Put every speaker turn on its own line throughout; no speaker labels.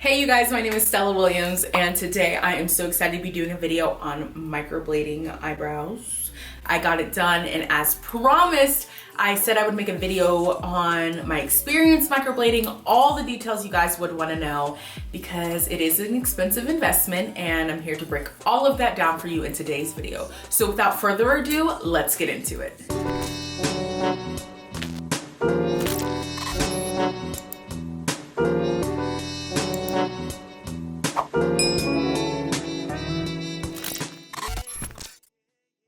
Hey you guys, my name is Stella Williams and today I am so excited to be doing a video on microblading eyebrows. I got it done and as promised, I said I would make a video on my experience microblading, all the details you guys would want to know because it is an expensive investment and I'm here to break all of that down for you in today's video. So without further ado, let's get into it.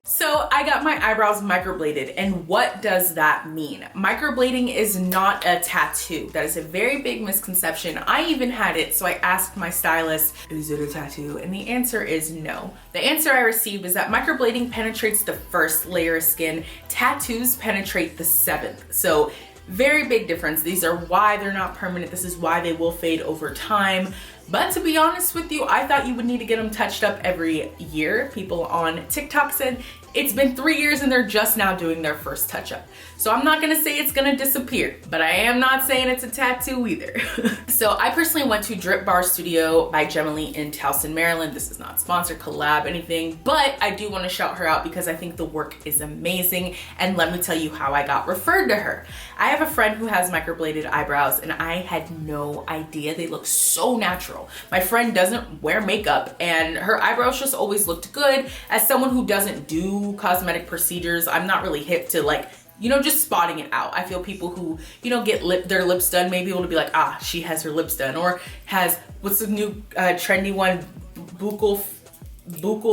So I got my eyebrows microbladed, and what does that mean? Microblading is not a tattoo. That is a very big misconception. I even had it, so I asked my stylist, is it a tattoo? And the answer is no. The answer I received is that microblading penetrates the first layer of skin. Tattoos penetrate the seventh. So very big difference. These are why they're not permanent. This is why they will fade over time. But to be honest with you, I thought you would need to get them touched up every year. People on TikTok said it's been 3 years and they're just now doing their first touch up. So I'm not gonna say it's gonna disappear, but I am not saying it's a tattoo either. So I personally went to Drip Bar Studio by Jemely in Towson, Maryland. This is not sponsored, collab, anything, but I do wanna shout her out because I think the work is amazing. And let me tell you how I got referred to her. I have a friend who has microbladed eyebrows and I had no idea. They look so natural. My friend doesn't wear makeup and her eyebrows just always looked good. As someone who doesn't do cosmetic procedures, I'm not really hip to just spotting it out. I feel people who, get their lips done may be able to be like, ah, she has her lips done, or has, what's the new trendy one, buccal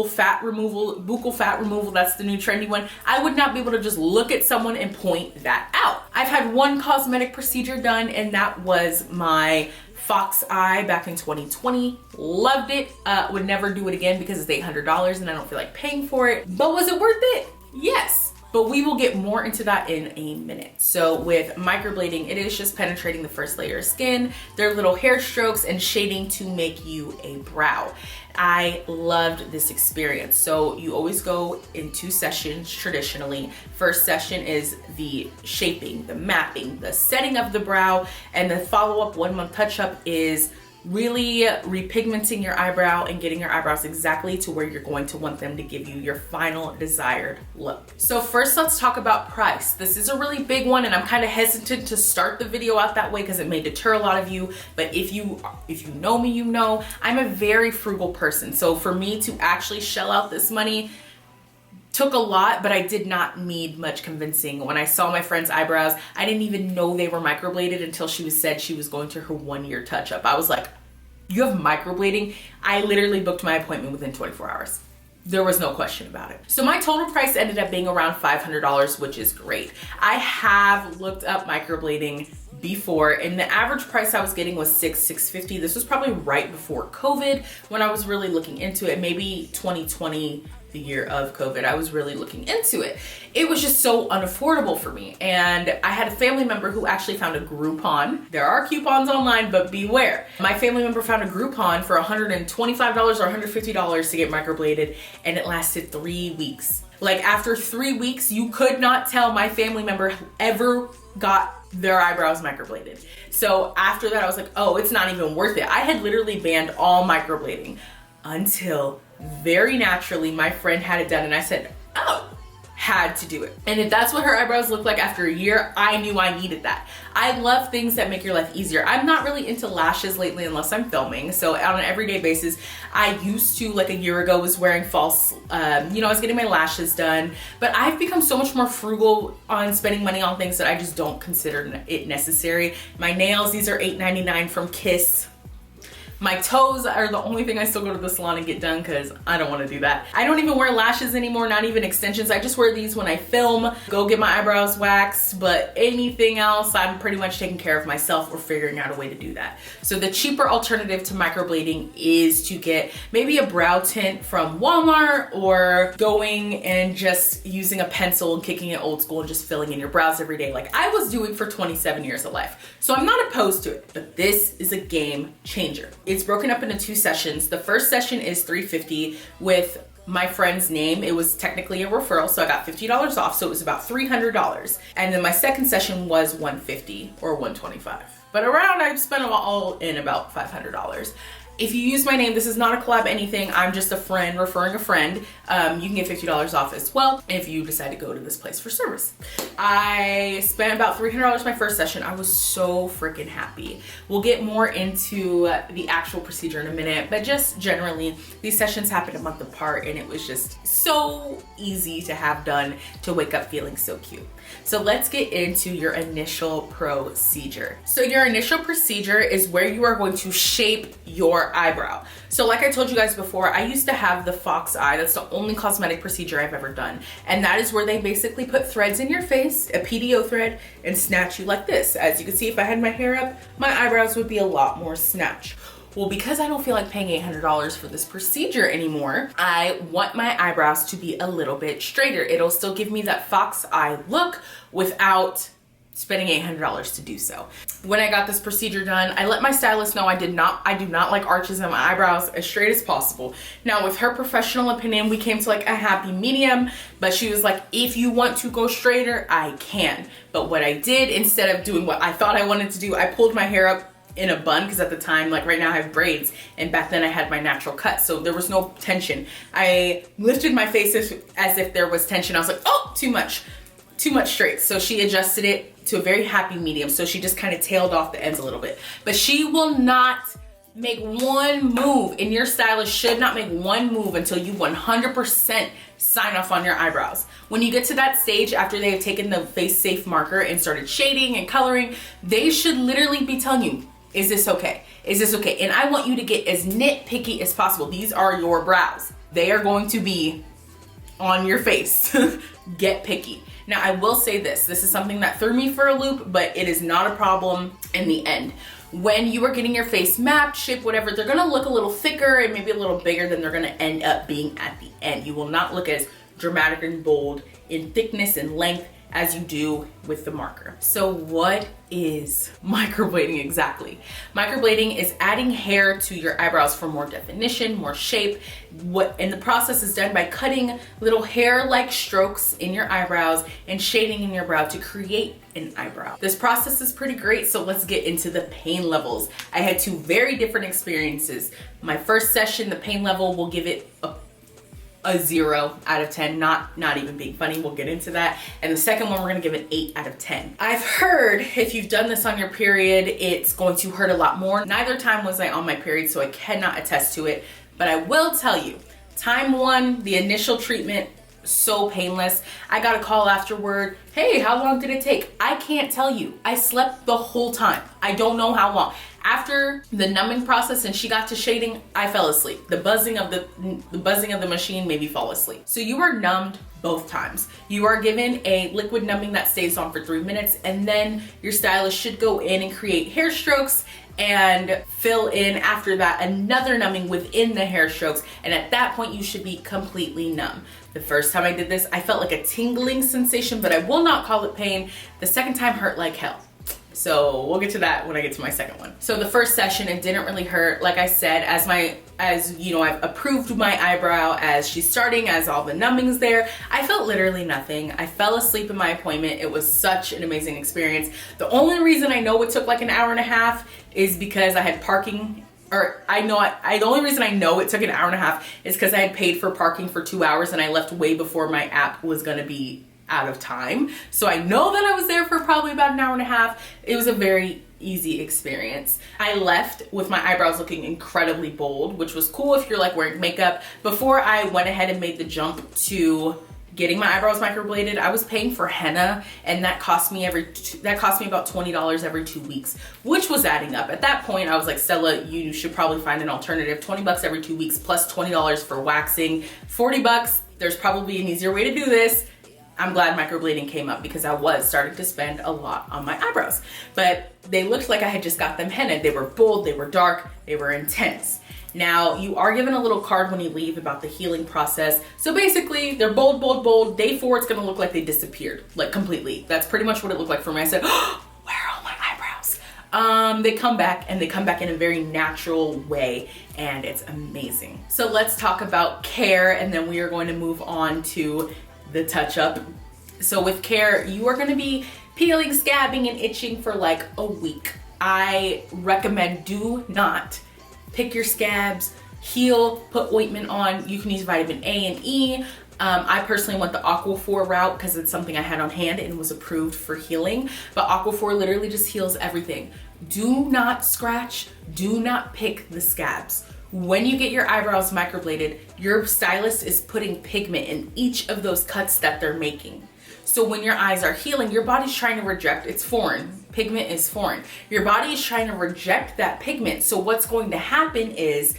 fat removal, that's the new trendy one. I would not be able to just look at someone and point that out. I've had one cosmetic procedure done and that was my fox eye back in 2020. Loved it. Would never do it again because it's $800 and I don't feel like paying for it. But was it worth it? Yes. But we will get more into that in a minute. So with microblading, it is just penetrating the first layer of skin. There are little hair strokes and shading to make you a brow. I loved this experience. So you always go in 2 sessions traditionally. First session is the shaping, the mapping, the setting of the brow, and the follow-up 1 month touch-up is really repigmenting your eyebrow and getting your eyebrows exactly to where you're going to want them to give you your final desired look. So first, let's talk about price. This is a really big one and I'm kind of hesitant to start the video out that way because it may deter a lot of you, but if you know me, you know I'm a very frugal person. So for me to actually shell out this money took a lot, but I did not need much convincing. When I saw my friend's eyebrows, I didn't even know they were microbladed until she said she was going to her 1-year touch-up. I was like, you have microblading? I literally booked my appointment within 24 hours. There was no question about it. So my total price ended up being around $500, which is great. I have looked up microblading before and the average price I was getting was $650. This was probably right before COVID when I was really looking into it, maybe 2020, the year of COVID. I was really looking into it. It was just so unaffordable for me. And I had a family member who actually found a Groupon. There are coupons online, but beware. My family member found a Groupon for $125 or $150 to get microbladed and it lasted 3 weeks. Like after 3 weeks, you could not tell my family member ever got their eyebrows microbladed. So after that, I was like, oh, it's not even worth it. I had literally banned all microblading until very naturally my friend had it done and I said, oh, had to do it. And if that's what her eyebrows look like after a year, I knew I needed that. I love things that make your life easier. I'm not really into lashes lately unless I'm filming. So on an everyday basis, I used to, like a year ago, was wearing false, I was getting my lashes done, but I've become so much more frugal on spending money on things that I just don't consider it necessary. My nails, these are $8.99 from Kiss. My toes are the only thing I still go to the salon and get done because I don't want to do that. I don't even wear lashes anymore, not even extensions. I just wear these when I film, go get my eyebrows waxed, but anything else, I'm pretty much taking care of myself or figuring out a way to do that. So the cheaper alternative to microblading is to get maybe a brow tint from Walmart or going and just using a pencil and kicking it old school and just filling in your brows every day like I was doing for 27 years of life. So I'm not opposed to it, but this is a game changer. It's broken up into 2 sessions. The first session is $350 with my friend's name. It was technically a referral, so I got $50 off, so it was about $300. And then my second session was $150 or $125. but I've spent all in about $500. If you use my name, this is not a collab anything. I'm just a friend referring a friend. You can get $50 off as well if you decide to go to this place for service. I spent about $300 my first session. I was so freaking happy. We'll get more into the actual procedure in a minute, but just generally, these sessions happened a month apart and it was just so easy to have done to wake up feeling so cute. So let's get into your initial procedure. So your initial procedure is where you are going to shape your eyebrow. So like I told you guys before, I used to have the fox eye. That's the only cosmetic procedure I've ever done. And that is where they basically put threads in your face, a PDO thread, and snatch you like this. As you can see, if I had my hair up, my eyebrows would be a lot more snatched. Well, because I don't feel like paying $800 for this procedure anymore, I want my eyebrows to be a little bit straighter. It'll still give me that fox eye look without spending $800 to do so. When I got this procedure done, I let my stylist know I do not like arches in my eyebrows, as straight as possible. Now with her professional opinion, we came to like a happy medium, but she was like, if you want to go straighter, I can. But what I did, instead of doing what I thought I wanted to do, I pulled my hair up in a bun, because at the time, like right now I have braids, and back then I had my natural cut, so there was no tension. I lifted my face as if there was tension. I was like, oh, too much straight. So she adjusted it to a very happy medium. So she just kind of tailed off the ends a little bit. But she will not make one move, and your stylist should not make one move until you 100% sign off on your eyebrows. When you get to that stage after they have taken the face safe marker and started shading and coloring, they should literally be telling you, is this okay? Is this okay? And I want you to get as nitpicky as possible. These are your brows. They are going to be on your face. Get picky. Now I will say this is something that threw me for a loop, but it is not a problem in the end. When you are getting your face mapped, shaped, whatever, they're gonna look a little thicker and maybe a little bigger than they're gonna end up being at the end. You will not look as dramatic and bold in thickness and length as you do with the marker. So what is microblading exactly? Microblading is adding hair to your eyebrows for more definition, more shape. And the process is done by cutting little hair-like strokes in your eyebrows and shading in your brow to create an eyebrow. This process is pretty great, so let's get into the pain levels. I had two very different experiences. My first session, the pain level, will give it a 0 out of 10, not even being funny, we'll get into that. And the second one, we're gonna give it 8 out of 10. I've heard if you've done this on your period, it's going to hurt a lot more. Neither time was I on my period, so I cannot attest to it, but I will tell you, time one, the initial treatment, so painless. I got a call afterward, hey, how long did it take? I can't tell you. I slept the whole time. I don't know how long. After the numbing process and she got to shading, I fell asleep. The buzzing of the machine made me fall asleep. So you are numbed both times. You are given a liquid numbing that stays on for 3 minutes, and then your stylist should go in and create hair strokes and fill in after that another numbing within the hair strokes. And at that point, you should be completely numb. The first time I did this, I felt like a tingling sensation, but I will not call it pain. The second time hurt like hell. So we'll get to that when I get to my second one. So the first session, it didn't really hurt. Like I said, as you know, I've approved my eyebrow as she's starting, as all the numbing's there. I felt literally nothing. I fell asleep in my appointment. It was such an amazing experience. The only reason I know it took like an hour and a half is because I had parking. The only reason I know it took an hour and a half is because I had paid for parking for 2 hours and I left way before my app was gonna be out of time. So I know that I was there for probably about an hour and a half. It was a very easy experience. I left with my eyebrows looking incredibly bold, which was cool if you're like wearing makeup. Before I went ahead and made the jump to getting my eyebrows microbladed, I was paying for henna, and that cost me about $20 every 2 weeks, which was adding up. At that point, I was like, Stella, you should probably find an alternative. 20 bucks every 2 weeks plus $20 for waxing, 40 bucks. There's probably an easier way to do this. I'm glad microblading came up because I was starting to spend a lot on my eyebrows. But they looked like I had just got them hennaed. They were bold, they were dark, they were intense. Now, you are given a little card when you leave about the healing process. So basically, they're bold, bold, bold. Day 4, it's gonna look like they disappeared, like completely. That's pretty much what it looked like for me. I said, oh, where are all my eyebrows? They come back, and they come back in a very natural way, and it's amazing. So let's talk about care, and then we are going to move on to the touch up. So with care, you are going to be peeling, scabbing, and itching for like a week. I recommend do not pick your scabs, heal, put ointment on. You can use vitamin A and E. I personally went the Aquaphor route because it's something I had on hand and was approved for healing. But Aquaphor literally just heals everything. Do not scratch, do not pick the scabs. When you get your eyebrows microbladed, your stylist is putting pigment in each of those cuts that they're making. So when your eyes are healing, your body's trying to reject, it's foreign. Pigment is foreign. Your body is trying to reject that pigment. So what's going to happen is,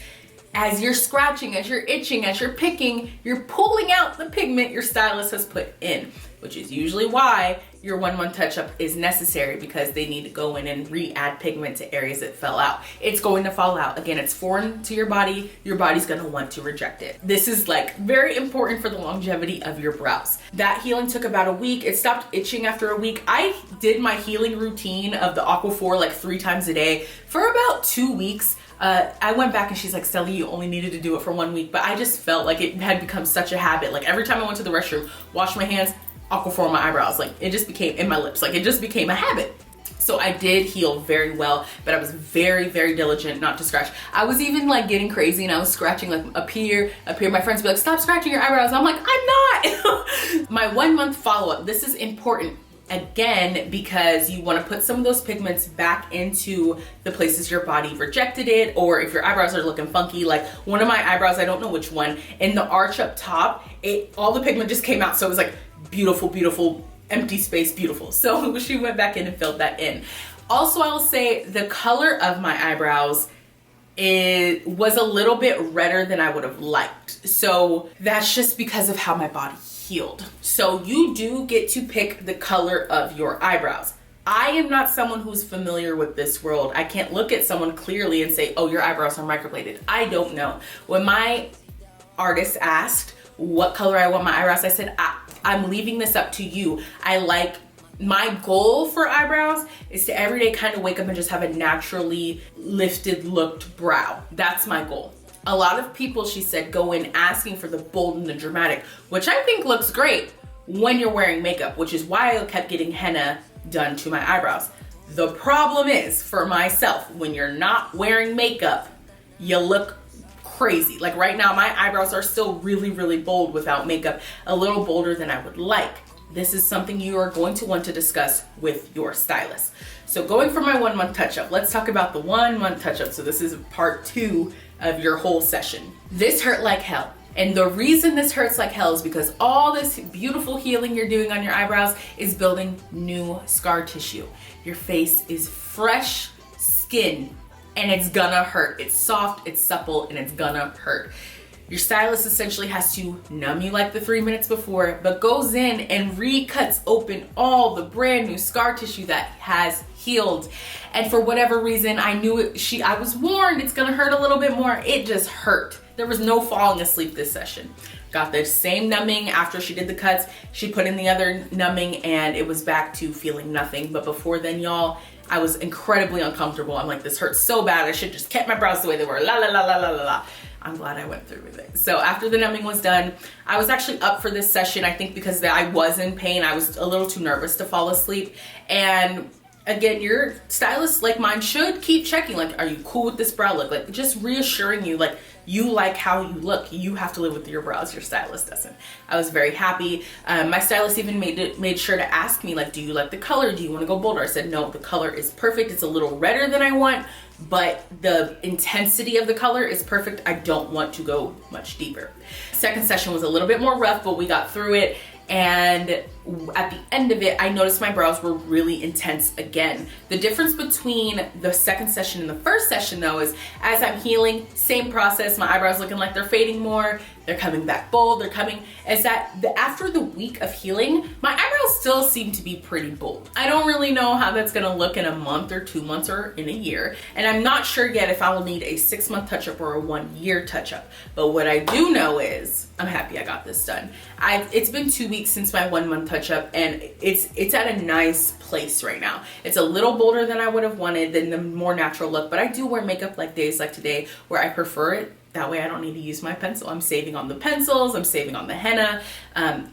as you're scratching, as you're itching, as you're picking, you're pulling out the pigment your stylist has put in, which is usually why your 1 month touch-up is necessary, because they need to go in and re-add pigment to areas that fell out. It's going to fall out. Again, it's foreign to your body's gonna want to reject it. This is like very important for the longevity of your brows. That healing took about a week. It stopped itching after a week. I did my healing routine of the Aquaphor like 3 times a day for about 2 weeks. I went back and she's like, Stella, you only needed to do it for 1 week, but I just felt like it had become such a habit. Like every time I went to the restroom, wash my hands, Aquaphor on my eyebrows, like it just became, in my lips, like it just became a habit. So I did heal very well, but I was very, very diligent not to scratch. I was even like getting crazy and I was scratching like up here. My friends would be like, stop scratching your eyebrows. I'm like, I'm not. My 1 month follow-up, this is important. Again, because you want to put some of those pigments back into the places your body rejected it, or if your eyebrows are looking funky, like one of my eyebrows, I don't know which one, in the arch up top, all the pigment just came out. So it was like beautiful, beautiful, empty space, beautiful. So she went back in and filled that in. Also, I will say the color of my eyebrows, it was a little bit redder than I would have liked. So that's just because of how my body healed. So you do get to pick the color of your eyebrows. I am not someone who's familiar with this world. I can't look at someone clearly and say, oh, your eyebrows are microbladed. I don't know. When my artist asked what color I want my eyebrows, I said, I'm leaving this up to you. My goal for eyebrows is to every day kind of wake up and just have a naturally lifted looked brow. That's my goal. A lot of people, she said, go in asking for the bold and the dramatic, which I think looks great when you're wearing makeup, which is why I kept getting henna done to my eyebrows. The problem is, for myself, when you're not wearing makeup, you look crazy. Like right now, my eyebrows are still really, really bold without makeup, a little bolder than I would like. This is something you are going to want to discuss with your stylist. So going for my 1 month touch-up, let's talk about the 1 month touch-up. So this is part 2 of your whole session. This hurt like hell. And the reason this hurts like hell is because all this beautiful healing you're doing on your eyebrows is building new scar tissue. Your face is fresh skin and it's gonna hurt. It's soft, it's supple, and it's gonna hurt. Your stylist essentially has to numb you like the 3 minutes before, but goes in and recuts open all the brand new scar tissue that has healed. And for whatever reason, I knew it, I was warned it's gonna hurt a little bit more. It just hurt. There was no falling asleep this session. Got the same numbing after she did the cuts. She put in the other numbing and it was back to feeling nothing. But before then, y'all, I was incredibly uncomfortable. I'm like, this hurts so bad. I should just kept my brows the way they were. La la la la la la la. I'm glad I went through with it. So after the numbing was done, I was actually up for this session. I think because I was in pain, I was a little too nervous to fall asleep. And again, your stylist, like mine, should keep checking, like, are you cool with this brow look? Like, just reassuring you, like, you like how you look. You have to live with your brows. Your stylist doesn't. I was very happy. My stylist even made sure to ask me, like, do you like the color? Do you want to go bolder? I said, no, the color is perfect. It's a little redder than I want, but the intensity of the color is perfect. I don't want to go much deeper. Second session was a little bit more rough, but we got through it. And at the end of it, I noticed my brows were really intense again. The difference between the second session and the first session, though, is as I'm healing, same process, my eyebrows looking like they're fading more, they're coming back bold, after the week of healing, my eyebrows still seem to be pretty bold. I don't really know how that's gonna look in a month or 2 months or in a year. And I'm not sure yet if I will need a 6 month touch-up or a 1 year touch-up. But what I do know is I'm happy I got this done. It's been 2 weeks since my 1 month touch-up and it's at a nice place right now. It's a little bolder than I would have wanted, than the more natural look, but I do wear makeup like days like today where I prefer it. That way I don't need to use my pencil. I'm saving on the pencils, I'm saving on the henna.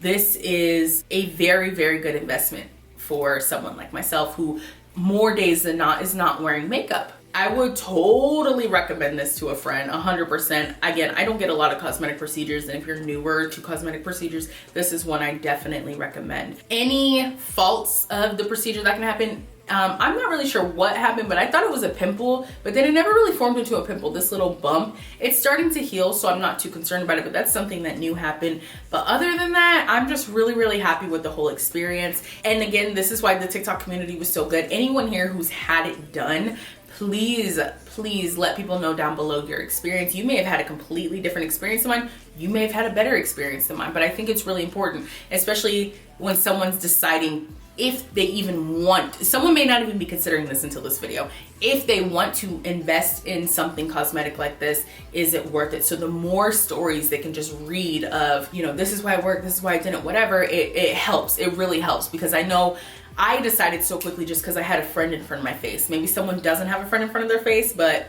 This is a very, very good investment for someone like myself who more days than not is not wearing makeup. I would totally recommend this to a friend, 100%. Again, I don't get a lot of cosmetic procedures, and if you're newer to cosmetic procedures, this is one I definitely recommend. Any faults of the procedure that can happen, I'm not really sure what happened, but I thought it was a pimple, but then it never really formed into a pimple, this little bump. It's starting to heal, so I'm not too concerned about it, but that's something that new happened. But other than that, I'm just really, really happy with the whole experience. And again, this is why the TikTok community was so good. Anyone here who's had it done, please let people know down below your experience. You may have had a completely different experience than mine. You may have had a better experience than mine, but I think it's really important, especially when someone's deciding if they even want, someone may not even be considering this until this video. If they want to invest in something cosmetic like this, is it worth it? So the more stories they can just read of, you know, this is why I worked, this is why I didn't, whatever, it helps. It really helps, because I know I decided so quickly just because I had a friend in front of my face. Maybe someone doesn't have a friend in front of their face, but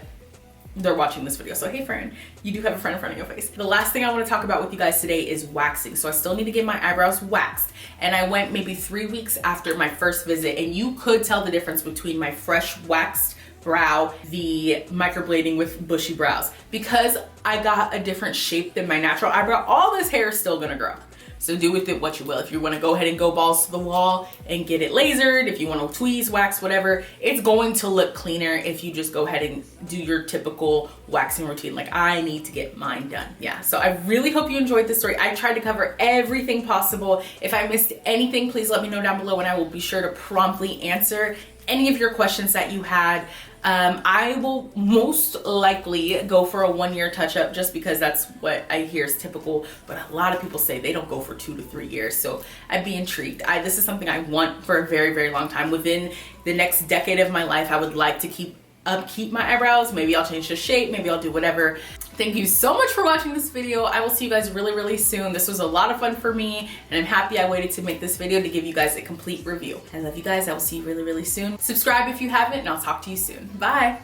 they're watching this video. So hey friend, you do have a friend in front of your face. The last thing I want to talk about with you guys today is waxing. So I still need to get my eyebrows waxed. And I went maybe 3 weeks after my first visit, and you could tell the difference between my fresh waxed brow, the microblading with bushy brows, because I got a different shape than my natural eyebrow. All this hair is still gonna grow. So do with it what you will. If you want to go ahead and go balls to the wall and get it lasered, if you want to tweeze, wax, whatever, it's going to look cleaner if you just go ahead and do your typical waxing routine. Like I need to get mine done. Yeah, so I really hope you enjoyed this story. I tried to cover everything possible. If I missed anything, please let me know down below and I will be sure to promptly answer any of your questions that you had. I will most likely go for a 1-year touch-up just because that's what I hear is typical, but a lot of people say they don't go for 2 to 3 years, so I'd be intrigued. This is something I want for a very, very long time. Within the next decade of my life, I would like to keep my eyebrows. Maybe I'll change the shape, maybe I'll do whatever. Thank you so much for watching this video. I will see you guys really, really soon. This was a lot of fun for me, and I'm happy I waited to make this video to give you guys a complete review. I love you guys. I will see you really, really soon. Subscribe if you haven't, and I'll talk to you soon. Bye.